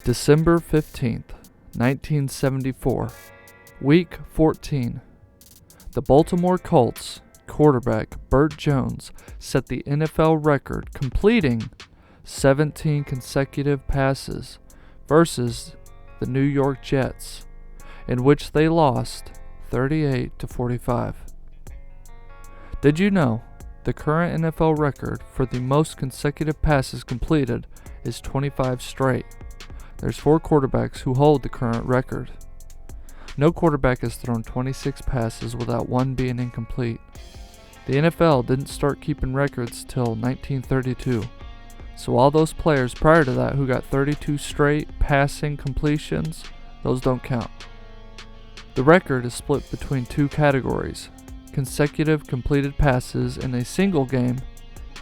December 15th, 1974, Week 14. The Baltimore Colts quarterback Bert Jones set the NFL record, completing 17 consecutive passes versus the New York Jets, in which they lost 38-45. Did you know the current NFL record for the most consecutive passes completed is 25 straight? There's 4 quarterbacks who hold the current record. No quarterback has thrown 26 passes without one being incomplete. The NFL didn't start keeping records till 1932, so all those players prior to that who got 32 straight passing completions, those don't count. The record is split between 2 categories: consecutive completed passes in a single game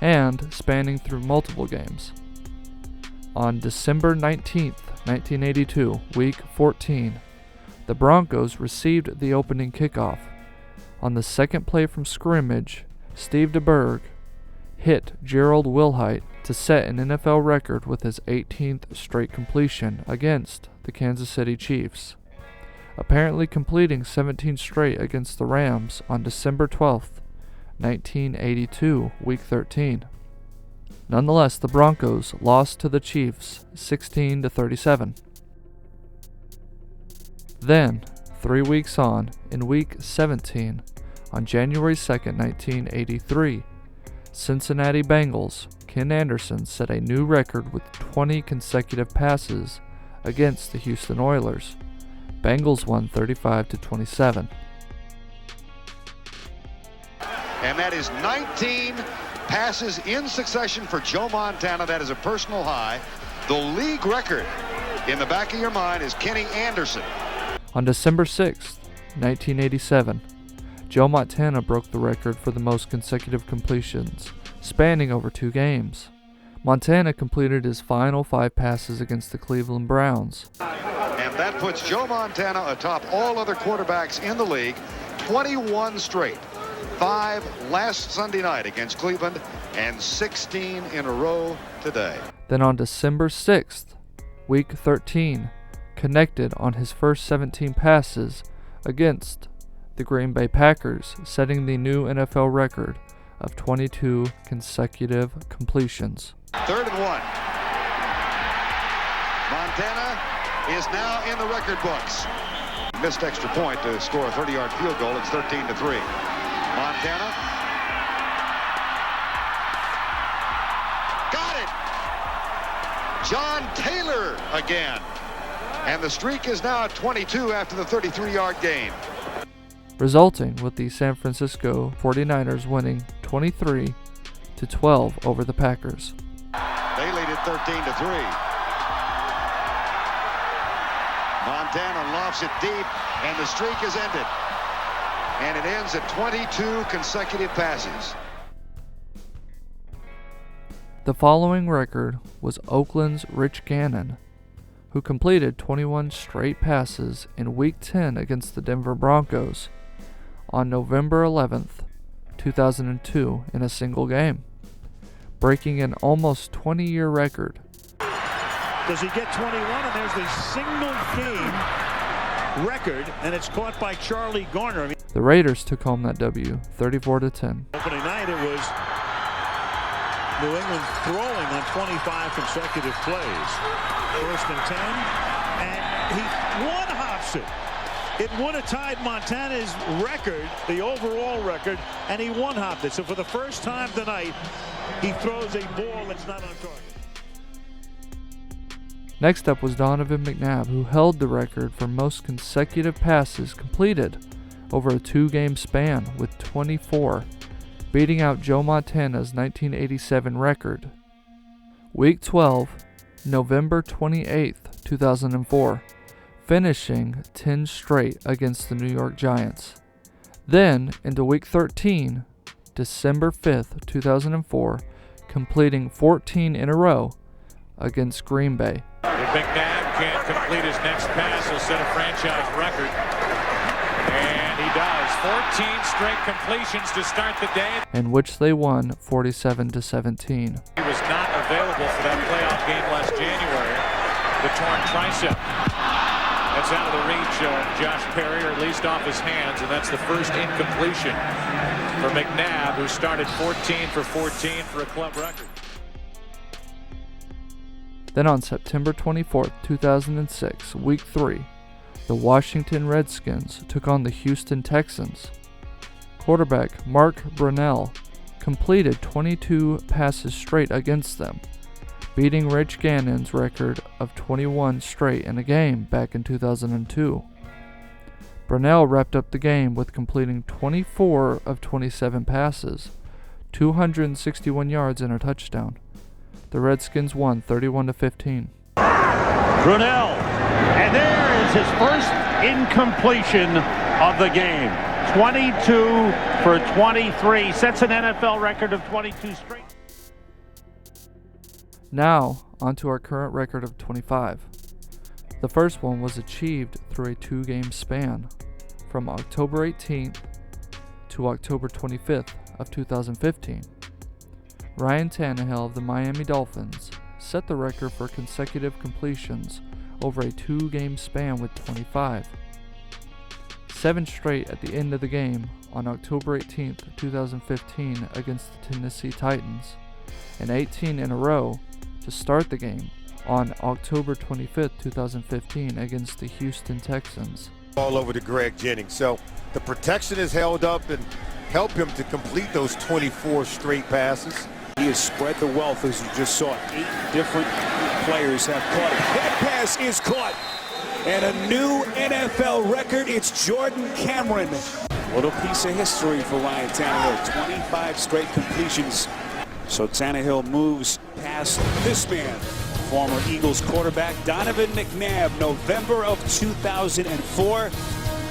and spanning through multiple games. On December 19th, 1982, Week 14, the Broncos received the opening kickoff. On the second play from scrimmage, Steve DeBerg hit Gerald Wilhite to set an NFL record with his 18th straight completion against the Kansas City Chiefs, apparently completing 17 straight against the Rams on December 12th, 1982, Week 13. Nonetheless, the Broncos lost to the Chiefs 16-37. Then, 3 weeks on, in Week 17, on January 2nd, 1983, Cincinnati Bengals Ken Anderson set a new record with 20 consecutive passes against the Houston Oilers. Bengals won 35-27. And that is 19 passes in succession for Joe Montana. That is a personal high. The league record, in the back of your mind, is Kenny Anderson. On December 6th, 1987, Joe Montana broke the record for the most consecutive completions, spanning over 2 games. Montana completed his final 5 passes against the Cleveland Browns. And that puts Joe Montana atop all other quarterbacks in the league, 21 straight. 5 last Sunday night against Cleveland, and 16 in a row today. Then on December 6th, Week 13, connected on his first 17 passes against the Green Bay Packers, setting the new NFL record of 22 consecutive completions. 3rd and 1. Montana is now in the record books. Missed extra point to score a 30-yard field goal. It's 13-3. Montana. Got it! John Taylor again. And the streak is now at 22 after the 33-yard gain. Resulting with the San Francisco 49ers winning 23-12 over the Packers. They lead it 13-3. Montana lofts it deep, and the streak is ended. And it ends at 22 consecutive passes. The following record was Oakland's Rich Gannon, who completed 21 straight passes in Week 10 against the Denver Broncos on November 11th, 2002 in a single game, breaking an almost 20-year record. Does he get 21? And there's the single game record, and it's caught by Charlie Garner. The Raiders took home that W, 34-10. Opening night, it was New England throwing on 25 consecutive plays. 1st and 10, and he one-hops it. It would have tied Montana's record, the overall record, and he one-hopped it. So for the first time tonight, he throws a ball that's not on target. Next up was Donovan McNabb, who held the record for most consecutive passes completed over a 2-game span with 24, beating out Joe Montana's 1987 record. Week 12, November 28th, 2004, finishing 10 straight against the New York Giants. Then, into Week 13, December 5th, 2004, completing 14 in a row against Green Bay. If McNabb can't complete his next pass, he'll set a franchise record. And he does. 14 straight completions to start the day. In which they won 47-17. He was not available for that playoff game last January. the torn tricep. That's out of the reach of Josh Perry, or at least off his hands, and that's the first incompletion for McNabb, who started 14 for 14 for a club record. Then on September 24, 2006, Week 3, the Washington Redskins took on the Houston Texans. Quarterback Mark Brunell completed 22 passes straight against them, beating Rich Gannon's record of 21 straight in a game back in 2002. Brunell wrapped up the game with completing 24 of 27 passes, 261 yards and a touchdown. The Redskins won 31-15. Brunell, and there is his first incompletion of the game. 22 for 23, sets an NFL record of 22 straight. Now, on to our current record of 25. The first one was achieved through a 2-game span, from October 18th to October 25th of 2015. Ryan Tannehill of the Miami Dolphins set the record for consecutive completions over a 2-game span with 25. 7 straight at the end of the game on October 18th, 2015 against the Tennessee Titans, and 18 in a row to start the game on October 25th, 2015 against the Houston Texans. All over to Greg Jennings. So the protection is held up and help him to complete those 24 straight passes. He has spread the wealth, as you just saw. 8 different players have caught it. That pass is caught. And a new NFL record, it's Jordan Cameron. Little piece of history for Ryan Tannehill. 25 straight completions. So Tannehill moves past this man, former Eagles quarterback Donovan McNabb, November of 2004.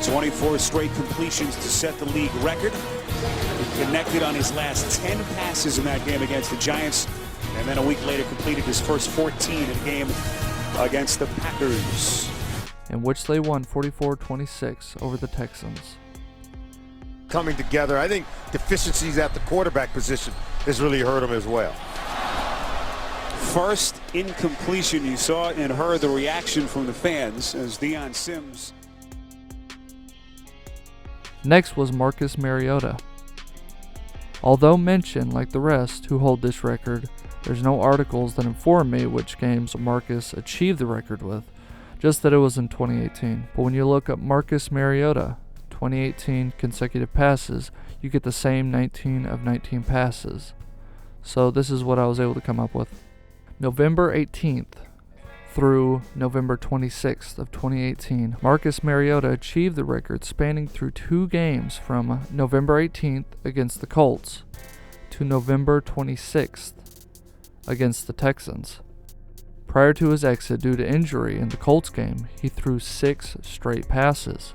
24 straight completions to set the league record. He connected on his last 10 passes in that game against the Giants, and then a week later completed his first 14 in a game against the Packers, in which they won 44-26 over the Texans. Coming together, I think deficiencies at the quarterback position has really hurt him as well. First incompletion, you saw and heard the reaction from the fans as Deion Sims. Next was Marcus Mariota. Although mentioned like the rest who hold this record, there's no articles that inform me which games Marcus achieved the record with, just that it was in 2018. But when you look up Marcus Mariota, 2018 consecutive passes, you get the same 19 of 19 passes. So this is what I was able to come up with. November 18th through November 26th of 2018, Marcus Mariota achieved the record spanning through 2 games from November 18th against the Colts to November 26th against the Texans. Prior to his exit due to injury in the Colts game, he threw 6 straight passes.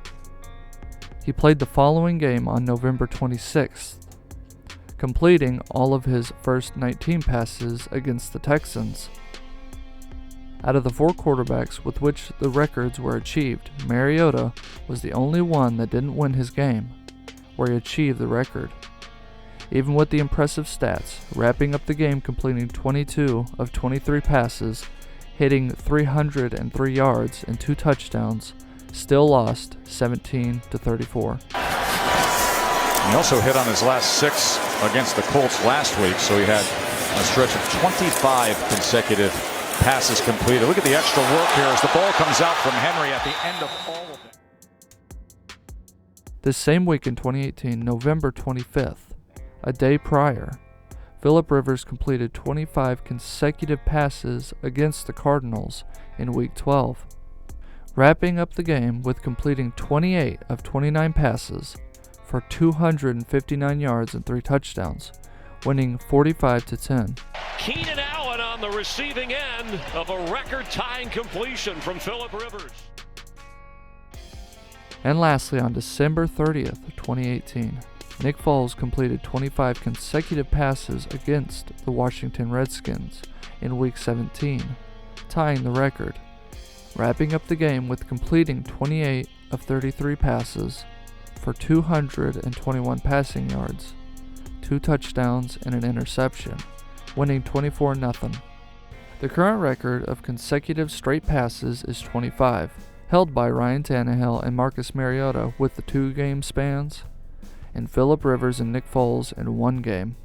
He played the following game on November 26th, completing all of his first 19 passes against the Texans. Out of the 4 quarterbacks with which the records were achieved, Mariota was the only one that didn't win his game, where he achieved the record. Even with the impressive stats, wrapping up the game completing 22 of 23 passes, hitting 303 yards and 2 touchdowns, still lost 17-34. He also hit on his last 6 against the Colts last week, so he had a stretch of 25 consecutive passes completed. Look at the extra work here as the ball comes out from Henry at the end of all of it. This same week in 2018, November 25th, a day prior, Philip Rivers completed 25 consecutive passes against the Cardinals in Week 12, wrapping up the game with completing 28 of 29 passes for 259 yards and 3 touchdowns, winning 45-10. Keenan Allen on the receiving end of a record-tying completion from Philip Rivers. And lastly, on December 30th, 2018, Nick Foles completed 25 consecutive passes against the Washington Redskins in Week 17, tying the record, wrapping up the game with completing 28 of 33 passes for 221 passing yards, 2 touchdowns, and an interception, winning 24-0. The current record of consecutive straight passes is 25, held by Ryan Tannehill and Marcus Mariota with the 2-game spans, and Phillip Rivers and Nick Foles in 1 game.